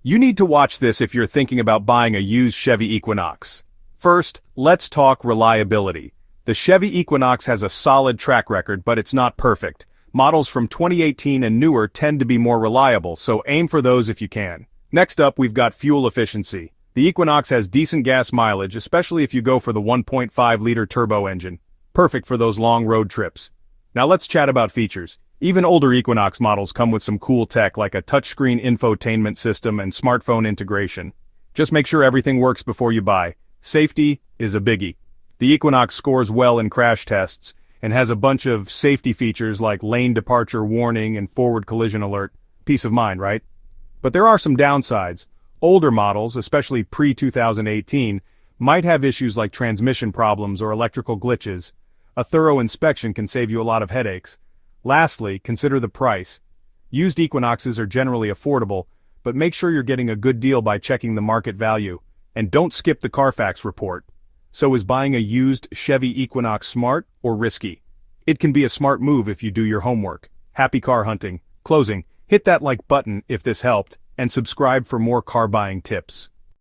You need to watch this if you're thinking about buying a used Chevy Equinox. First, let's talk reliability. The Chevy Equinox has a solid track record, but it's not perfect. Models from 2018 and newer tend to be more reliable, so aim for those if you can. Next up, we've got fuel efficiency. The Equinox has decent gas mileage, especially if you go for the 1.5-liter turbo engine. Perfect for those long road trips. Now let's chat about features. Even older Equinox models come with some cool tech like a touchscreen infotainment system and smartphone integration. Just make sure everything works before you buy. Safety is a biggie. The Equinox scores well in crash tests and has a bunch of safety features like lane departure warning and forward collision alert. Peace of mind, right? But there are some downsides. Older models, especially pre-2018, might have issues like transmission problems or electrical glitches. A thorough inspection can save you a lot of headaches. Lastly, consider the price. Used Equinoxes are generally affordable, but make sure you're getting a good deal by checking the market value. And don't skip the Carfax report. So is buying a used Chevy Equinox smart or risky? It can be a smart move if you do your homework. Happy car hunting. Closing, hit that like button if this helped, and subscribe for more car buying tips.